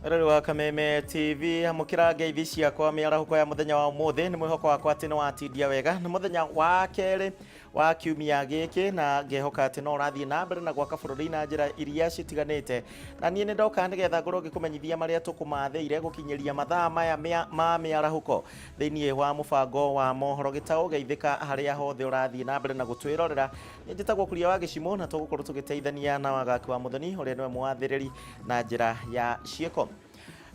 Rero wa Kameme TV hamukira ngeithi ciakwa miarahuko ya muthenya wa umuthi ni mwihoko wakwa ati no atindia wega ni muthenya wa keri wa kiumia giki na ngehoka ati no rathie na mbere na gwaka bururi na njira iria citiganite na nie ni ndoka nigetha ngorwo ngikumenyithia maria tukumatheire gukinyeria mathaa maya ma miarahuko thiini wa mubango wa mohoro gitau geithika haria hothe urathie na mbere na gutwirorera ni njitagwo kuria wa gicimo na tugukorwo tugiteithania na wagaki wa muthoni uria niwe mwathiriri na njira ya cieko.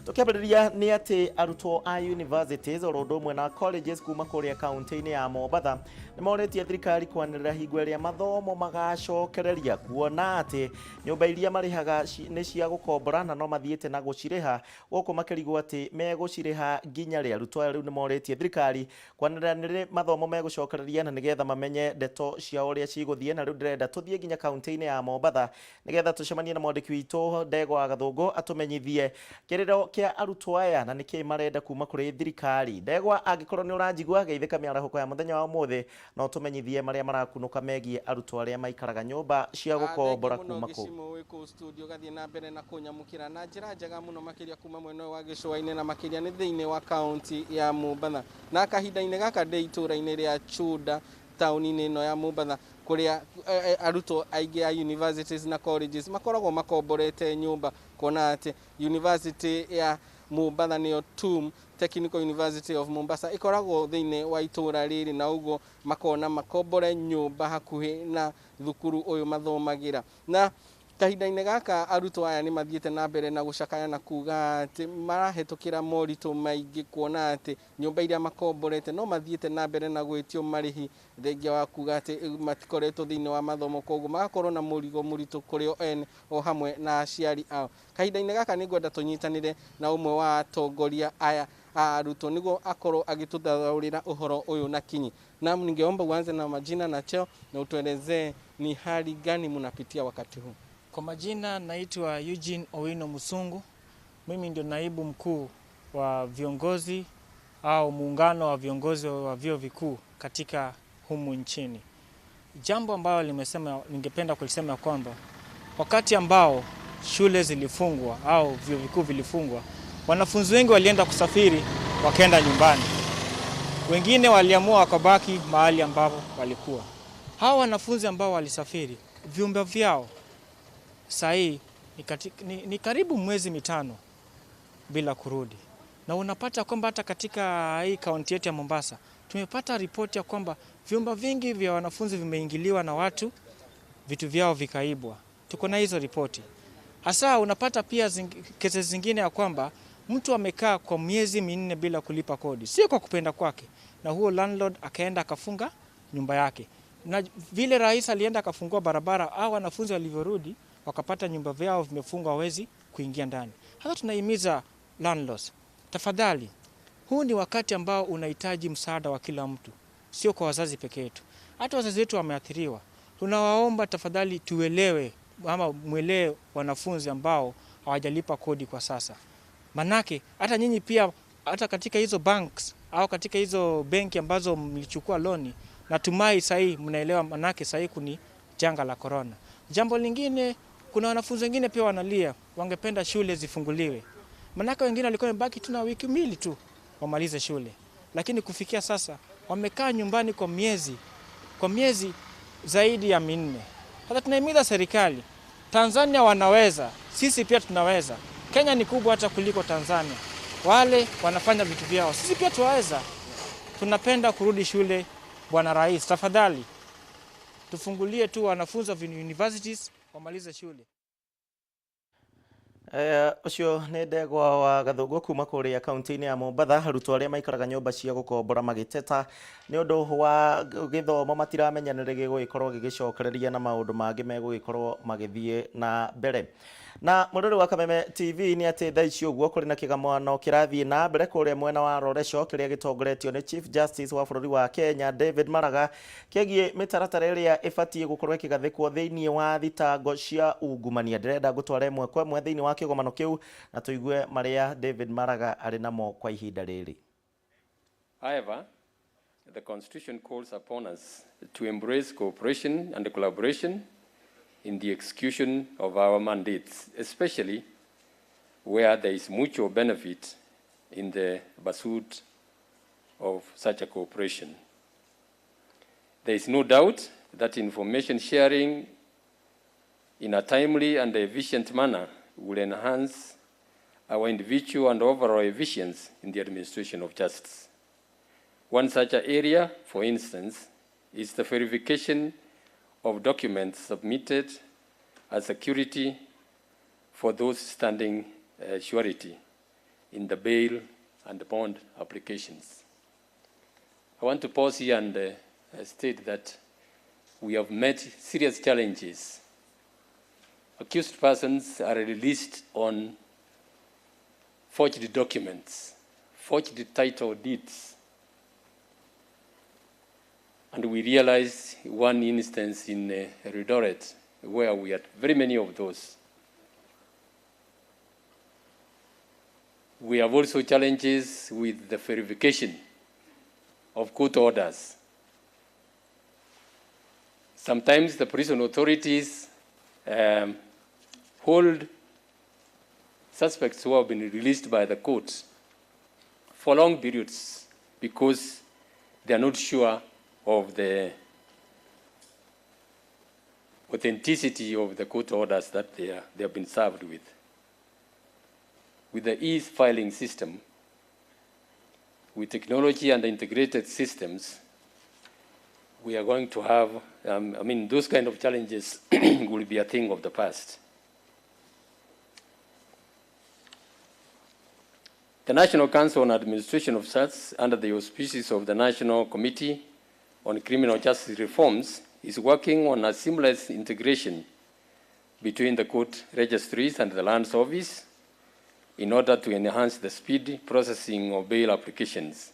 Tukiambiriria ni ati arutwo a universities orodo mwe na colleges kuma kuria kaunti-ini ya Mombatha ni moretie thirikari kwanirira hingo iria mathomo magacokereria kuona ati nyumba iria marihaga ni cia gukombora na no mathiete na guciriha guku makirigwo ati meguciriha nginya ri arutwo riu ni moretie thirikari kwanirira ni mathomo megucokereria na nigetha mamenye ndeto cia uria ciguthie na riu ndirenda tuthie nginya kaunti-ini ya Mombatha nigetha tucemanie na mwandiki witu Ndegwa Gathungu atumenyithie kiriro kia arutwo aya na niki marenda kuma kuri thirikari. Ndegwa angikorwo ni uranjigua geithika miarahuko ya muthenya wa umuthi no tumenyithie maria marakunuka megie arutwo aria maikaraga nyumba cia gukombora kuma ku ku studio gathie na mbere na kunyamukira na njira njega muno makiria kuma mwena wa gicua-ini na makiria ni thiini wa kaunti ya Mombatha na kahinda-ini gaka ndi itura-ini ria Chuda tauni-ini ino ya Mombatha kuria arutwo aingĩ a universities na colleges makoragwo makomborete nyumba kuona ati university ya Mombatha niyo TUM Technical University of Mombasa ikoragwo thiini wa itura riri na ugo makona makombore nyumba hakuhi na thukuru uyu mathomagira na kahinda-ini gaka arutwo aya ni mathiete na mbere na gucakaya na kuga ati marahetukira moritu maingi kuona ati nyumba iria makomborete no mathiete na mbere na gwitio marihi thengia wa kuga ati matikoretwo thiini wa mathomo koguo magakorwo na murigo muritu kuri o ene o hamwe na aciari ao. Kahinda-ini gaka ni ngwenda tunyitanire na umwe wa atongoria aya arutwo niguo akorwo agituthaurira uhoro uyu na kinyi. Na ningeomba uanze na majina na cheo na utuelezee ni hali gani mnapitia wakati huu. Kwa majina naitwa Eugene Owino Musungu. Mimi ndio naibu mkuu wa viongozi au muungano wa viongozi wa vyuo vikuu katika humu nchini. Jambo ambalo ningependa kulisema kwamba wakati ambao shule zilifungwa au vyuo vikuu vilifungwa, wanafunzi wengi walienda kusafiri wakaenda nyumbani. Wengine waliamua wakabaki mahali ambapo walikuwa. Hao wanafunzi ambao walisafiri, vyumba vyao sahi ni karibu mwezi mitano bila kurudi. Na unapata kwamba hata katika hii kaunti yetu ya Mombasa tumepata ripoti ya kwamba vyumba vingi vya wanafunzi vimeingiliwa na watu, vitu vyao vikaibwa. Tuko na hizo ripoti. Hasa unapata pia kesi zingine ya kwamba mtu amekaa kwa miezi minne bila kulipa kodi, sio kwa kupenda kwake, na huo landlord akaenda akafunga nyumba yake. Na vile rais alienda akafungua barabara, au wanafunzi walivyorudi wakapata nyumba vyao vimefungwa, hawezi kuingia ndani. Hata tunahimiza landlords, tafadhali, huu ni wakati ambao unahitaji msaada wa kila mtu, sio kwa wazazi pekee yetu. Hata wazazi wetu wameathiriwa. Tunawaomba tafadhali tuelewe ama mwelewe wanafunzi ambao hawajalipa kodi kwa sasa. Manake hata nyinyi pia, hata katika hizo banks au katika hizo benki ambazo mlichukua loni, natumai sahi mnaelewa, manake sahi kuni janga la corona. Jambo lingine, kuna wanafunzi wengine pia wanalia, wangependa shule zifunguliwe. Manake wengine walikuwa wamebaki tu na wiki mbili tu wamalize shule. Lakini kufikia sasa wamekaa nyumbani kwa miezi zaidi ya minne. Hata tunahimiza serikali, Tanzania wanaweza, sisi pia tunaweza. Kenya ni kubwa hata kuliko Tanzania. Wale wanafanya vitu vyao, sisi pia tuwaweza. Tunapenda kurudi shule, Bwana Rais, tafadhali tufungulie tu wanafunzi wa universities wamalize shule. Ucio ni Ndegwa wa Gathungu kuma kuria kaunti-ini ya Mombatha. Arutwo aria maikaraga nyumba cia gukombora magiteta ni undu wa githomo matiramenyanire gigugikorwo gigicokereria na maundu mangi megugikorwo magithie na mbere. Na mururi wa Kameme TV ni ati thaa ici uguo kuri na kigamano kirathie na mbere kuria mwena wa Roresho kiria gitongoretio ni Chief Justice wa bururi wa Kenya David Maraga kigie mitaratara iria ibatie gukorwo ikigathikwo thiini wa thitango cia ungumania. Ndirenda gutwara imwe kwa imwe thiini wa kigomano kiu na tuigue maria David Maraga ari namo kwa ihinda riri. However, the Constitution calls upon us to embrace cooperation and collaboration in the execution of our mandates, especially where there is mutual benefit in the pursuit of such a cooperation. There is no doubt that information sharing in a timely and efficient manner will enhance our individual and overall efficiency in the administration of justice. One such area, for instance, is the verification of documents submitted as security for those standing surety in the bail and bond applications. I want to pause here and state that we have met serious challenges. Accused persons are released on forged documents, forged title deeds. And we realized one instance in Ridoret where we had very many of those. We have also challenges with the verification of court orders. Sometimes the prison authorities hold suspects who have been released by the court for long periods because they are not sure of the authenticity of the court orders that they have been served with. With the e-filing system, with technology and integrated systems, we are going to have, those kind of challenges will be a thing of the past. The National Council on Administration of Justice, under the auspices of the National Committee on Criminal Justice Reforms, is working on a seamless integration between the court registries and the Lands Office in order to enhance the speedy processing of bail applications.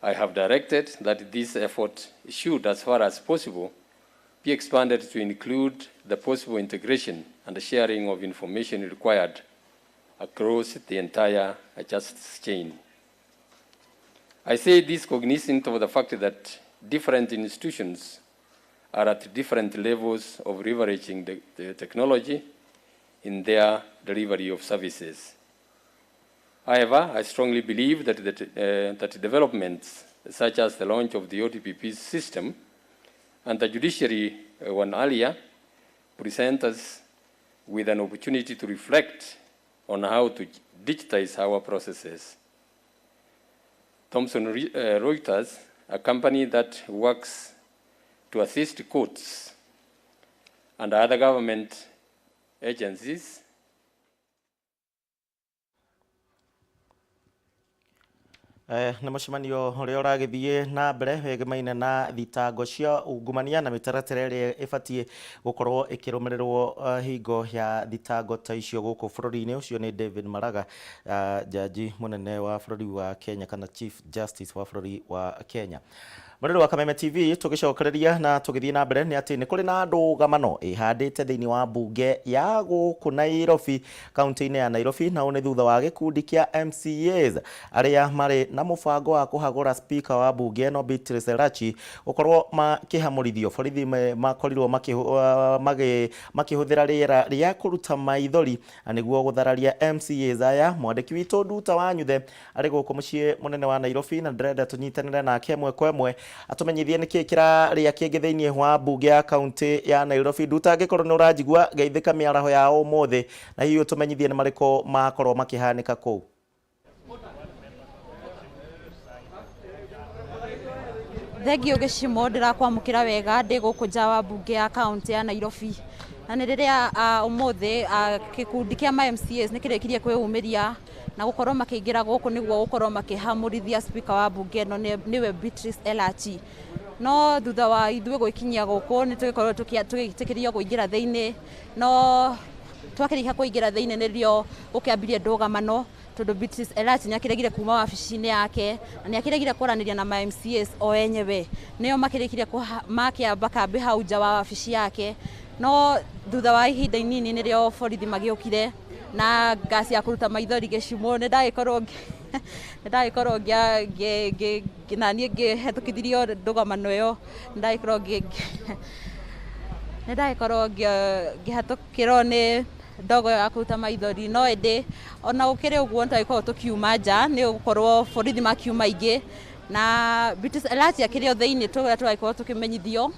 I have directed that this effort should, as far as possible, be expanded to include the possible integration and the sharing of information required across the entire justice chain. I say this cognizant of the fact that different institutions are at different levels of leveraging the technology in their delivery of services. However, I strongly believe that, that developments such as the launch of the OTPP system and the judiciary one earlier present us with an opportunity to reflect on how to digitize our processes. Thomson Reuters, a company that works to assist courts and other government agencies nä mũcemanio ũrĩa ũragĩthiĩ na mbere wĩgĩmaine na thitango cia ungumania na mĩtaratara ĩrĩa ĩbatiĩ gũkorwo ĩkĩrũmĩrĩrwo hingo ya thitango ta icio gũkũ bũrũri-inĩ. Ũcio nĩ David Maraga, jaji mũnene wa bũrũri wa Kenya kana Chief Justice wa bũrũri wa Kenya. Mũrĩrĩ wa Kameme TV tũgĩcokereria na tũgĩthiĩ na mbere nĩ atĩ nĩ kũrĩ na ndũgamano ĩhandĩte thĩinĩ wa mbunge ya gũkũ Nairobi, kaunti-inĩ ya Nairobi, na ũũ nĩ thutha wa gĩkundi kĩa MCAs arĩa marĩ na mũbango wa kũhagũra speaker wa mbunge ĩno Beatrice Elachi gũkorwo makĩhamũrithio. Borithi makorirwo makĩhũthĩra rĩera rĩa kũruta maithori nĩguo gũthararia MCAs aya. Mwandĩki witũ Nduta Wanyuthe arĩ gũkũ mũciĩ mũnene wa Nairobi na ndĩrenda tũnyitanĩre nake ĩmwe kwa ĩmwe atumenyithie nĩkĩ kĩrarĩa kĩngĩ thĩinĩ wa mbunge ya kaunti ya Nairobi. Nduta, angĩkorwo nĩ ũranjigua geithĩka mĩaraho ya ũmũthĩ na hihi ũtũmenyithie nĩ marĩkũ makorwo makĩhanĩka kũu. Thengio gĩcimo ndĩrakwamũkĩra wega ndĩ gũkũ nja wa mbunge ya kaunti ya Nairobi, na nĩ rĩrĩa ũmũthĩ gĩkundi kĩa MCAs nĩ kĩrĩkirie kwĩumĩria na gũkorwo makĩingĩra gũkũ nĩguo gũkorwo makĩhamũrithia speaker wa mbunge ĩno nĩwe Beatrice Elachi. No thutha wa ithuĩ gwĩkinyia gũkũ nĩ tũgĩkorwo tũgĩtĩkĩrio kũingĩra thĩinĩ, no twakĩrĩkia kũingĩra thĩinĩ nĩrĩo gũkĩambirie ndũgamano tondũ Beatrice Elachi nĩ akĩregire kuma wabici-inĩ yake na nĩ akĩregire kwaranĩria na MCAs o enyewe. Nĩo makĩrĩkire makĩamba kambĩ hau nja wa wabici yake, no thutha wa ihinda inini nĩrĩo borithi magĩũkire na ngasi ya kũruta maithori gĩcimo. Nĩ ndagĩkorwo naniĩ ngĩhetũkithirio ndũgamano ĩyo, nĩ ndagĩkorwo ngĩhetũkĩrwo nĩ ndogo ya kuruta maithori no ende ona ukire uguo ntaiko tukiuma nja ni ukorwo borithi makiuma ingi na alati akirio theini tugaikorwo tukimenyithio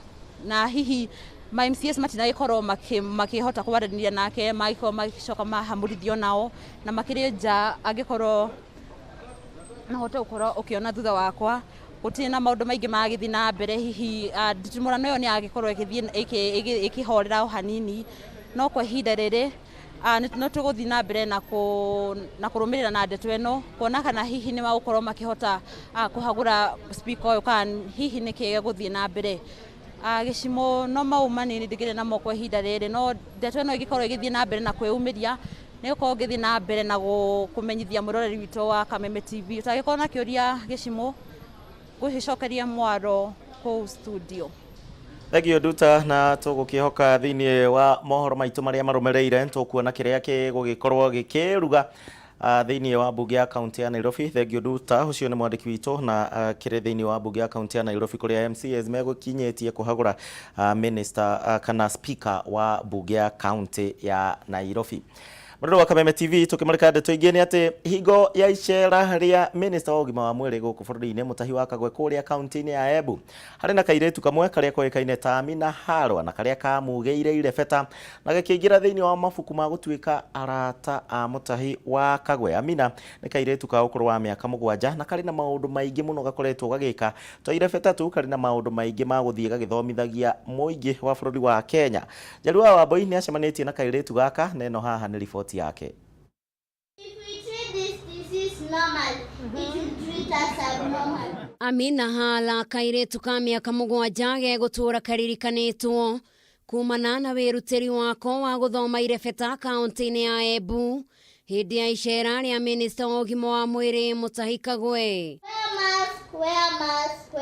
na hihi ma MCS matinagikorwo makihota kwaranĩria nake magikorwo magicoka mahamurithio nao na makiri nja angikorwo nahote gukorwo ukiona thutha wakwa gutirĩ na maundu maingi magithi na mbere hihi nditimurano yo ni agikorwo ikihorera o hanini no kwa ihinda rĩrĩ no tuguthi na mbere na kurumirira na ndeto ĩno kuona kana hihi ni magukorwo makihota kuhagura speaker uyu kana hihi ni kiega guthii na mbere gicimo no maumanini ndigire namo kwa ihinda rĩrĩ no ndeto ĩno igikorwo igithii na mbere na kwĩumiria ni ukorwo ngithii na mbere na kumenyithia mũroreri witũ wa Kameme TV utagikorwo na kiuria gicimo gucokeria mwaro kuu studio. Thegio Nduta na tugukihoka thiini wa mohoro maitu maria marumereire tukuona kiria gigugikorwo gikiruga thiini wa bunge ya kaunti ya Nairobi. Thegio Nduta ucio ni mwandiki witu na kiri thiini wa bunge ya kaunti ya Nairobi kuria MCAs megukinyetie kuhagura minister kana speaker wa bunge ya kaunti ya Nairobi. Mũrũrũ wa Kameme TV tukimulika ndeto ingĩ nĩ atĩ hingo ya icera ria minister wa ũgima wa mwĩrĩ gũkũ bũrũri-inĩ Mutahi wa Kagwe kũrĩa kaunti-inĩ ya Embu harĩ na kairĩtu kamwe karĩa koĩkaine ta Amina Harwa na karĩa kamugĩire irebeta na gakĩingĩra thĩinĩ wa mabuku ma gũtuĩka arata a Mutahi wa Kagwe. Amina nĩ kairĩtu ka ũkũrũ wa mĩaka 7 na karĩ na maũndũ maingĩ mũno gakoretwo gagĩka to irebeta tu karĩ na maũndũ maingĩ ma gũthiĩ gagĩthomithagia mũingĩ wa bũrũri wa Kenya. Njarua wa Mboi nĩ acemanĩtie na kairĩtu gaka na ĩno haha nĩ riboti yake. If we treat this disease normal, it will treat us abnormal. Amina Hala kairĩtu ka mĩaka 7 gegũtũra karirikanĩtwo kumana na wĩrutĩri wako wa gũthoma irebeta kaunti-inĩ ya Embu hĩndĩ ya icera rĩa minister wa ũgima wa mwĩrĩ Mutahi Kagwe. Wear mask.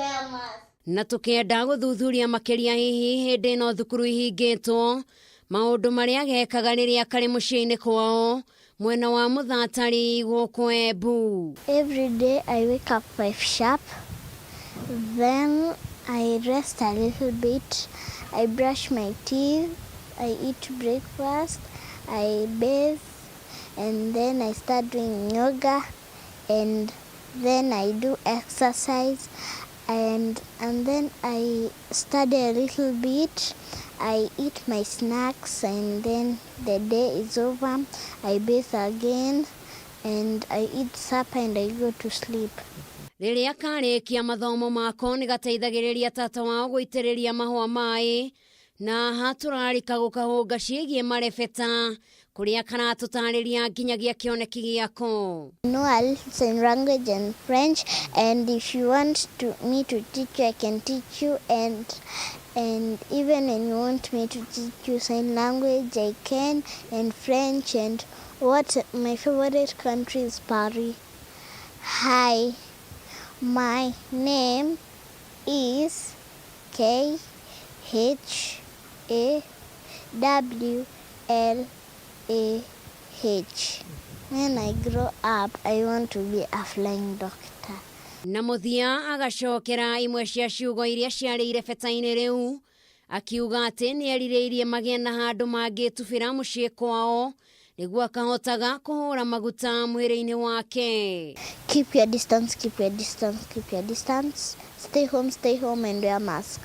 Na tũkĩenda gũthuthuria makĩria hihi hĩndĩ ĩno thukuru ihingĩtwo maũndũ marĩa gekaga rĩrĩa karĩ mũciĩ-inĩ kwao mwena wa Mũthatari gũkũ Embu. Every day I wake up 5 sharp. Then I rest a little bit. I brush my teeth. I eat breakfast. I bathe. And then I start doing yoga. And then I do exercise. And then I study a little bit. I eat my snacks and then the day is over. I bathe again and I eat supper and I go to sleep. Rĩrĩa karĩkia mathomo mako nĩ gateithagĩrĩria tata wao gũitĩrĩria mahũa maĩ na hatũrarĩka gũkahũnga ciĩgiĩ marebeta kũrĩa karatũtarĩria nginyagia kĩoneki gĩako. I know a little sign language and French, and if you want me to teach you, I can teach you, and even when you want me to teach you sign language, I can, and French, and what my favorite country is Paris. Hi, my name is KHAWLAH. When I grow up, I want to be a flying doctor. Na mũthia agacokera imwe cia ciugo iria ciarĩ irebeta-inĩ rĩu akiuga atĩ nĩ erirĩirie magĩe na handũ mangĩtubĩra mũciĩ kwao nĩguo akahotaga kũhũra maguta mwĩrĩ-inĩ wake. Keep your distance, keep your distance, keep your distance. Stay home and wear mask.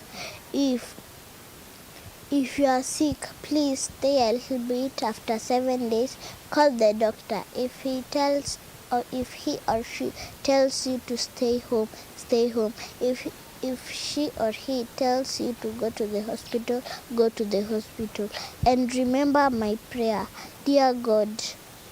If you are sick, please stay a little bit. After 7 days, call the doctor. If he or she tells you to stay home, stay home. If she or he tells you to go to the hospital, go to the hospital. And remember my prayer. Dear God,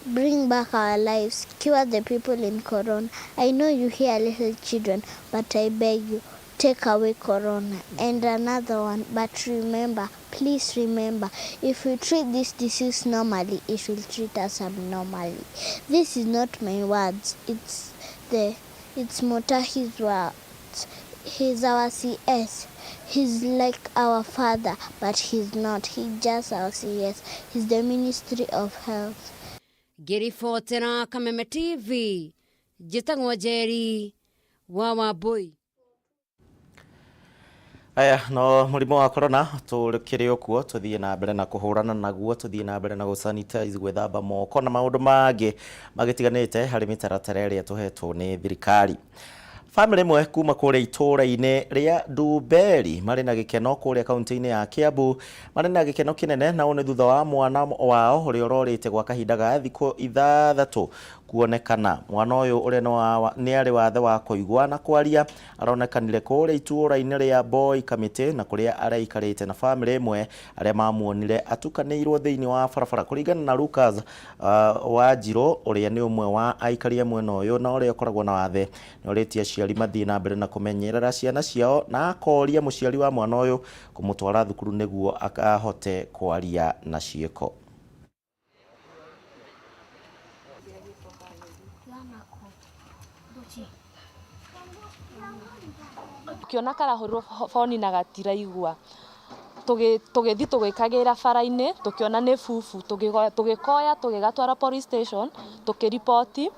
bring back our lives. Cure the people in Corona. I know you hear little children, but I beg you, take away Corona. And another one, but remember, please remember, if we treat this disease normally, it will treat us abnormally. This is not my words. It's Mutahi's words. He's our CS. He's like our father, but he's not. He's just our CS. He's the Ministry of Health. Ngĩribotera Kameme TV, njĩtagwo Njeri wa Wambui. Aya no murimo wa corona tukiri okuo tuthie na mbere na kuhurana naguo, tuthie na mbere na gusanitize, gwithamba moko na maundu mangi magitiganite hari mitaratara iria tuhetwo ni thirikari. Family imwe kuma kuria itura-ini ria Ndumberi mari na gikeno kuria kaunti-ini ya Kiambu mari na gikeno kinene na one thutha wa mwana wao uria urorite gwa kahinda ga thiku 6 kuonekana. Mwana uyu uria ni ari wathe wa kuigwa na kwaria aronekanire kuria itura-ini ria Boy Kameme na kuria araikarite na family imwe aria mamuonire atukanirwo thiini wa barabara. Kuringana na Lucas Wanjiru uria ni umwe wa aikaria mwena uyu na uria ukoragwo na wathe ni uritie aciari mathie na mbere na kumenyerera ciana ciao na akoria muciari wa mwana uyu kumutwara thukuru niguo akahote kwaria na cieko. Kiona karahurwo phone na gatiraigua tugithi tugikagira bara-ini tukiona ni fufu tugikoya tugigatwara police station tukiripoti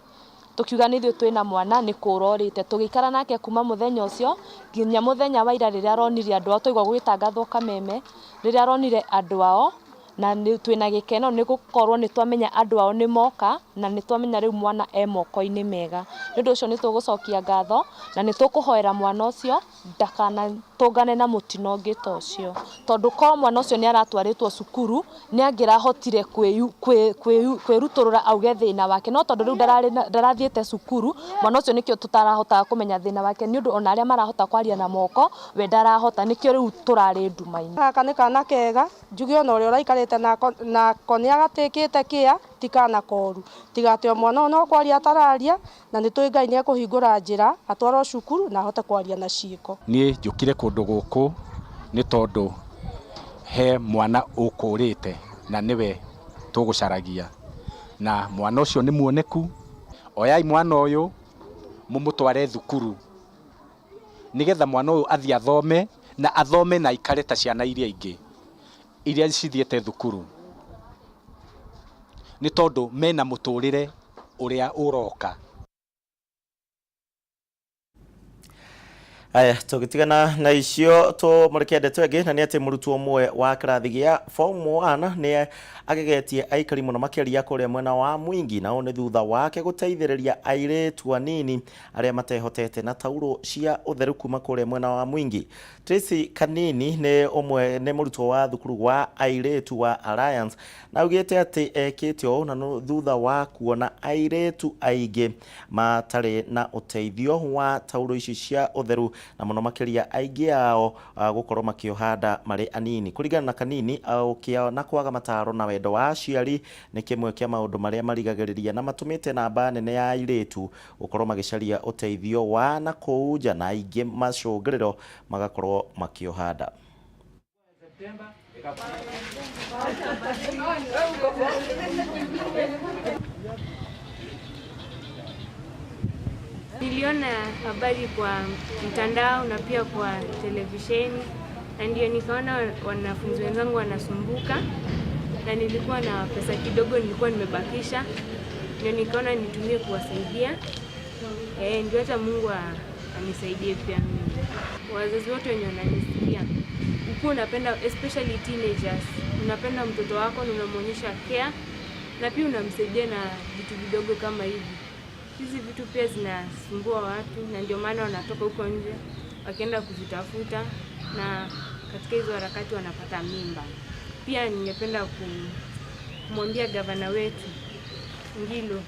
tukiuga nithio twina mwana ni kurorite tugikara nake kuma muthenya ucio nginya muthenya wa ira riria aronire andu ao twaigwa gugitangathwo Kameme riria aronire andu ao na ni twina gikeno ni gukorwo ni twamenya andu ao ni moka na ni twamenya riu mwana moko-ini mega. Nundu ucio ni tugucokia ngatho na ni tukuhoera mwana ucio ndakana tungane na mutino ungi ta ucio, tondu ko mwana ucio ni aratwaritwo cukuru ni angirahotire kwiruturura auge thina wake, no tondu riu ndarathiete cukuru mwana ucio nikio tutarahota kumenya thina wake ni undu ona aria marahota kwaria na moko we ndarahota, nikio riu turari nduma-ini. Gaka ni kana kega njuge ona uria uraikarite na koni agatikite kia tikana koru tigate mwana no kwaria atararia na ni tui Ngai ni akuhingura njira atwarwo cukuru na ahote kwaria na ciiko. Ni njukire kundu guku ni tondu he mwana ukurite na niwe tugucaragia na mwana ucio ni muoneku. Oyai mwana uyu mumutware thukuru nigetha mwana uyu athie athome na ikare ta ciana iria ingi iria cithiete thukuru, ni tondu mena muturire uria uroka. Aya tugitigana na icio tumurike ndeto ingi na ni ati murutwo umwe wa kirathi gia form 1 ni agegetie aikari muno makiria kuria mwena wa Mwingi na one thutha wake guteithiriria airetu anini aria matehotete na tauro cia utheru kuma kuria mwena wa Mwingi. Tracy Kanini ni murutwo wa thukuru wa airetu wa Alliance na ugite ati ekitio na thutha wa kuona airetu aingi matari na uteithio wa tauro ici cia utheru na muno makiria aingi ao gukorwo makiohanda mari anini. Kuringana na Kanini aukia na kwaga mataro na wendo wa aciari ni kimwe kia maundu maria marigagiriria na matumite namba nene ya airetu gukorwo magicaria uteithio wa na kuuja na aingi macungiriro magakorwo makiohanda. Niliona habari kwa mtandao na pia kwa televisheni na ndio nikaona wanafunzi wenzangu wanasumbuka na nilikuwa na pesa kidogo nilikuwa nimebakisha, ndio nikaona nitumie kuwasaidia. Ndio hata Mungu anisaidie pia mimi. Wazazi wote wenye wananisikia, ukiwa unapenda especially teenagers, unapenda mtoto wako na unamwonyesha care na pia unamsaidia na vitu vidogo kama hivi. Hizi vitu pia zinasumbua watu na ndio maana wanatoka huko nje wakienda kuzitafuta na katika hizo harakati wanapata mimba. Pia ningependa kumwambia gavana wetu Ngilo,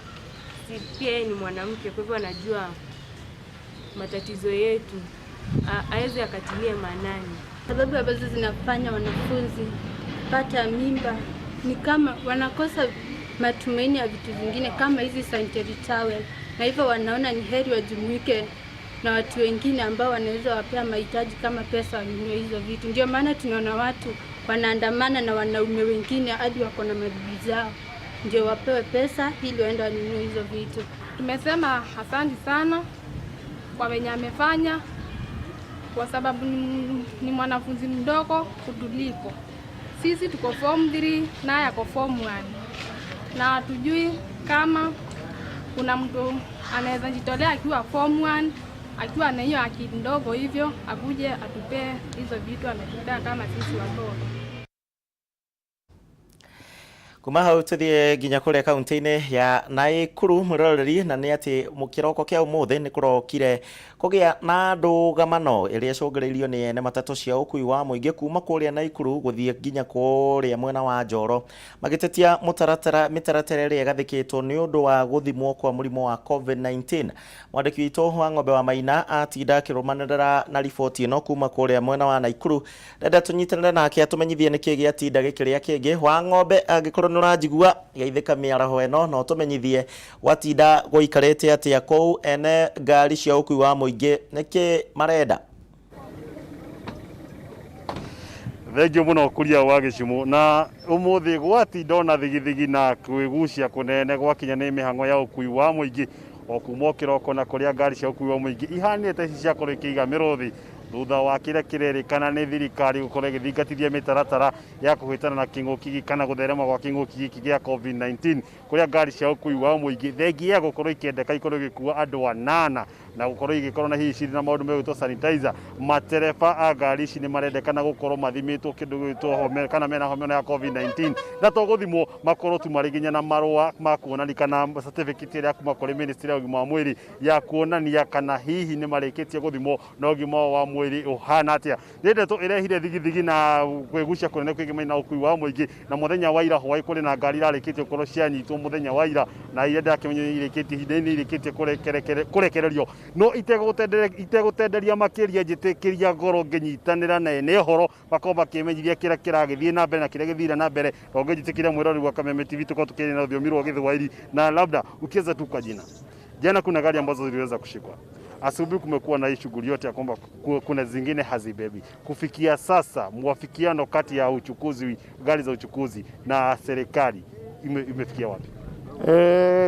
pia yeye ni mwanamke kwa hivyo anajua matatizo yetu, aweze akatilie maanani. Sababu ambazo zinafanya wanafunzi pata mimba ni kama wanakosa matumaini ya vitu vingine kama hizi sanitary towel, na hivyo wanaona ni heri wajumuike na watu wengine ambao wanaweza wapea mahitaji kama pesa wanunue hizo vitu. Ndio maana tunaona watu wanaandamana na wanaume wengine hadi wako na mabibi zao ndio wapewe pesa ili waende wanunue hizo vitu. Tumesema asante sana kwa wenye amefanya, kwa sababu ni mwanafunzi mdogo kutuliko. Sisi tuko form 3 naye ako form 1. Na hatujui kama kuna mtu anaweza jitolea akiwa form 1 akiwa na hiyo akili ndogo hivyo akuje atupee hizo vitu ametupea kama sisi watoto. Kuma hau tuthie nginya kuria kaunti-ini ya Naikuru muroreri na ni ati mukiroko kia umuthi ni kurokire kugia na ndugamano iria congeririo ni ene matatu cia ukui wa muingi kuma kuria Naikuru guthie nginya kuria mwena wa Njoro magitetia mitaratara iria gathikitwo ni undu wa guthimwo kwa murimu wa COVID-19. Mwandiki witu wa Ng'ombe wa Maina atinda akirumanira na riboti ino kuma kuria mwena wa Naikuru. Ndenda tunyitanire nake atumenyithie niki giatinda gikiria kingi wa Ng'ombe agikorwo nurajigua yaithika miaraho eno no tumenyithie watinda guikarite atia kou ene ngari cia ukui wa muingi niki marenda. Thengio muno kuria wa Gicimu na umuthi gwatinda na thigithigi na kwigucia kunene gwakinya ni mihango ya ukui wa muingi o kuma kiroko na kuria ngari cia ukui wa muingi ihanite ici cia kurikiga miruthi thutha wa kire kirerikana ni thirikari gukorwo igithingatithia mitaratara ya kuhitana na king'uki kana gutherema gwa king'uki giki gia COVID-19 kuria ngari cia ukui wa muingi thengi ya gukorwo ikendeka ikorwo igikua andu 8 na gukorwo igikorwo na hihi na maundu megwitwo sanitizer. Matereba a ngari ici ni marendekana gukorwo mathimitwo kindu gwitwo home kana mena home ya COVID-19 na to guthimwo makorwo tu mari ginya na marua ma kuonania kana certificate ya kuma kuri ministry ya ugima wa mwiri ya kuonania kana hihi ni marikitie guthimwo na ugima wa mwiri uhana atia. Ndeto irehire thigithigi na kwigucia kunene kwigima na ukui wa muingi na muthenya wa ira hwai kuri na ngari rarikitie gukorwo cianyitwo muthenya wa ira na ire ndakimenyo irikitie hindini irikitie kurekererio no itegutenderia makiria njitikiria goro nginyitanira na ene horo makomba kimenyithia kira kiragithie na mbere na kira githira na mbere ongejitikiria mwirori wa Kameme Tv tuko tukiri na thiomi rwa Githwairi na labda ukiweza tu kwa jana kuna gari ambazo ziliweza kushikwa. Asubuhi kumekuwa na hii shughuli yote ya kwamba kuna zingine hazibebi. Kufikia sasa mwafikiano kati ya uchukuzi gari za uchukuzi na serikali imefikia wapi?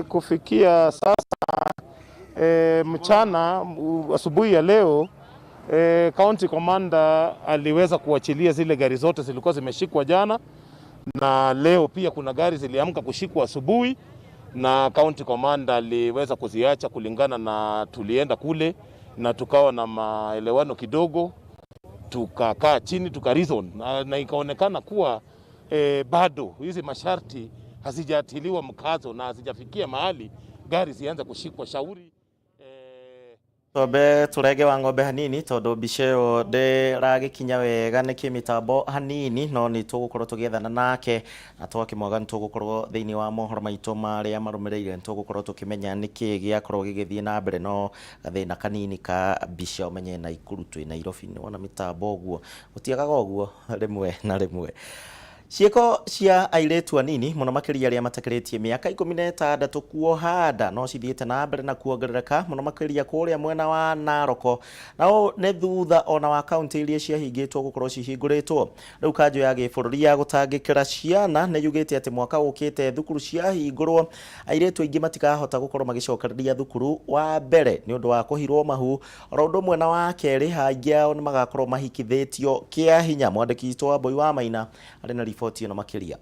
Kufikia sasa mchana asubuhi ya leo county commander aliweza kuachilia zile gari zote zilikuwa zimeshikwa jana, na leo pia kuna gari ziliamka kushikwa asubuhi na county commander aliweza kuziacha kulingana na tulienda kule na tukawa na maelewano kidogo, tukakaa chini tukareason na ikaonekana kuwa bado hizi masharti hazijatiliwa mkazo na hazijafikia mahali gari zianza kushikwa. Shauri Tobe turege wa Ng'ombe hanini tondu biceo de ragikinya wega ni kimitambo hanini no ni tugukorwo tugiethana nake na twakimwaga ni tugukorwo thiini wa mohoro maitu maria marumireire ni tugukorwo tukimenya niki giakorwo gigithie na mbere no gathina kanini ka biceo menye na Ikuru twi Nairobi ni wona mitambo guo gutiagaga uguo rimwe na rimwe. Cieko cia airetu anini muno makiria aria matakiritie miaka 16 kuohanda no cithiite na mbere na kuongerereka muno makiria kuria mwena wa Naroko nao ne thutha ona wa kaunti iria ciahingitwo gukorwo cihinguritwo. Riu kanjo ya gibururi ya gutangikira ciana ne yugite ati mwaka ukite thukuru ciahingurwo airetu aingi matikahota gukorwo magicokereria thukuru wa mbere ni undu wa kuhirwo mahu oro undu mwena wa keri hangia ni magakorwo mahikithitio kia hinya. Mwandiki witu wa Ng'ombe wa Maina ari na riboti ino makiria.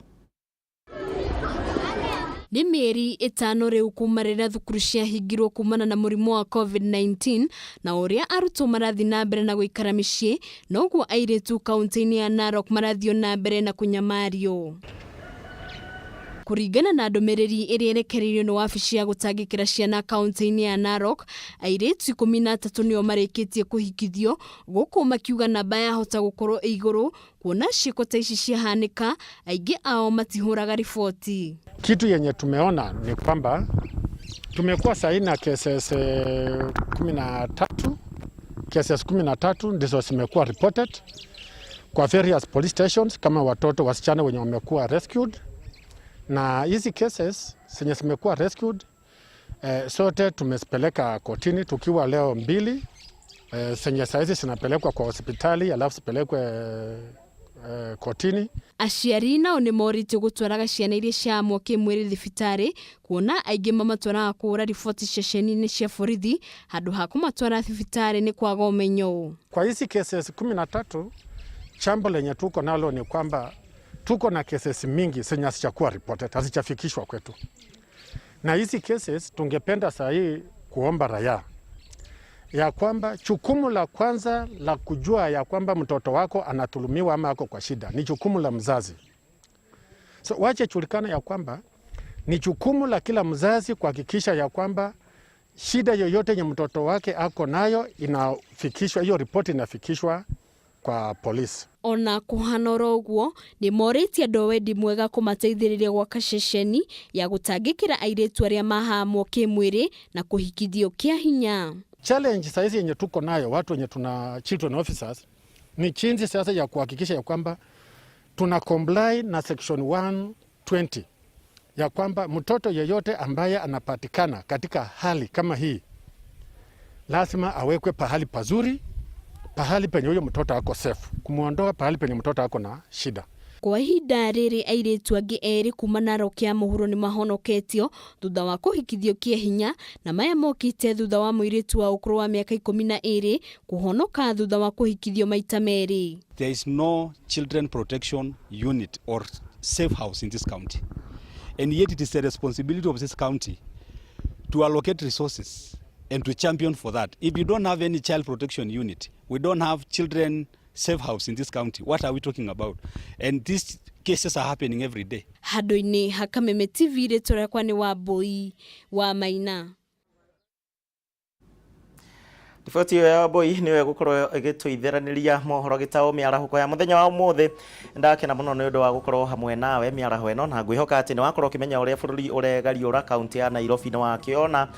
Ni mieri 5 riu kumarira thukuru ciahingirwo kumana na murimu wa COVID-19 na uria arutwo marathi na mbere na guikara micii noguo airetu kaunti-ini ya Narok marathio na mbere na kunyamario. Kuringana na ndumiriri iria irekereirio ni wabici ya gutangikira ciana kaunti-ini ya Narok, airetu 13 nio marikitie kuhikithio guku makiuga namba yahota gukorwo iguru kuona ciiko ta ici ciahanika aingi ao matihuraga riboti. Kitu yenye tumeona ni kwamba tumekuwa saini na cases 13 ndizo zimekuwa reported kwa various police stations kama watoto wasichana wenye wamekuwa rescued, na hizi cases zenye zimekuwa rescued sote tumezipeleka kotini, tukiwa leo 2 zenye saizi zinapelekwa kwa hospitali alafu zipelekwe kotini. Aciari nao ni morite gutwaraga ciana iria ciamwo kimwiri thibitari kuona aingi mamatwaraga kura riboti ceceni-ini cia borithi handu ha kumatwara thibitari ni kwaga umenyo. Kwa hizi cases 13 chambo lenye tuko nalo ni kwamba tuko na cases mingi zenye hazijakuwa reported, hazijafikishwa kwetu. Na hizi cases tungependa saa hii kuomba raia ya kwamba jukumu la kwanza la kujua ya kwamba mtoto wako anadhulumiwa ama ako kwa shida ni jukumu la mzazi. So wache julikana ya kwamba ni jukumu la kila mzazi kuhakikisha ya kwamba shida yoyote yenye mtoto wake ako nayo inafikishwa, hiyo ripoti inafikishwa kwa polisi. Ona kuhanora uguo ni morĩtie andũ wendi mwega kũmateithĩrĩria gwaka ceceni ya gũtangĩkĩra airĩtu arĩa mahamwo kĩmwĩrĩ na kũhikithio kĩa hinya. Challenge saizi yenye tuko nayo watu wenye tuna children officers ni jinsi sasa ya kuhakikisha ya kwamba tuna comply na section 120 ya kwamba mtoto yeyote ambaye anapatikana katika hali kama hii lazima awekwe pahali pazuri, pahali penye huyo mtoto ako safe, kumuondoa pahali penye mtoto ako na shida. Kwa ihinda rĩrĩ airĩtu angĩ erĩ kuma Narok kĩa mũhuro nĩ mahonoketio thutha wa kũhikithio kĩa hinya, na maya mokĩte thutha wa mũirĩtu wa ũkũrũ wa mĩaka 12 kũhonoka thutha wa kũhikithio maita merĩ. There is no children protection unit or safe house in this county, and yet it is the responsibility of this county to allocate resources and to champion for that. If you don't have any child protection unit, we don't have children safe house in this county. What are we talking about? And these cases are happening every day. Handũ-inĩ ha Kameme TV rĩtwa rĩakwa nĩ Wambui wa Maina. Riboti ĩyo ya Wambui nĩyo gũkorwo ĩgĩtũithĩranĩria mohoro gĩtaũ mĩarahuko ya mũthenya wa ũmũthĩ. Ndakena mũno nĩ ũndũ wa gũkorwo hamwe nawe mĩaraho ĩno, na ngwĩhoka atĩ nĩ wakorwo ũkĩmenya ũrĩa bũrũri ũregariũra kaunti ya Nairobi nĩ wakĩona.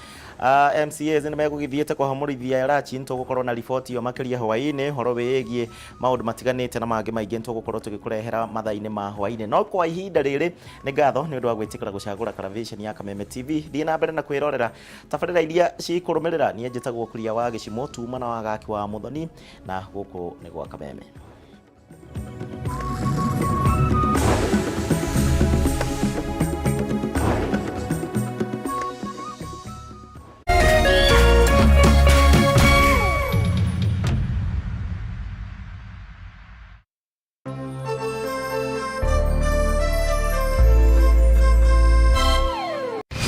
MCAs nĩ megũgĩthiĩte kũhamũrithia Elachi, tũgũkorwo na riboti ĩyo makĩria hwaĩ-inĩ, horo wĩgiĩ maũndũ matiganĩte na mangĩ maingĩ tũgũkorwo tũgĩkũrehera mathaa-inĩ ma hwaĩ-inĩ. No kwa ihinda rĩrĩ nĩ ngatho nĩ ũndũ wa gwĩtĩkĩra gũcagũra television ya Kameme TV. Thiĩ na mbere na kwĩrorera tabarĩra iria cikũrũmĩrĩra. Niĩ njĩtagwo Kuria wa Gĩcimo, tuma na wagaki wa Mũthoni, na gũkũ nĩ gwa Kameme.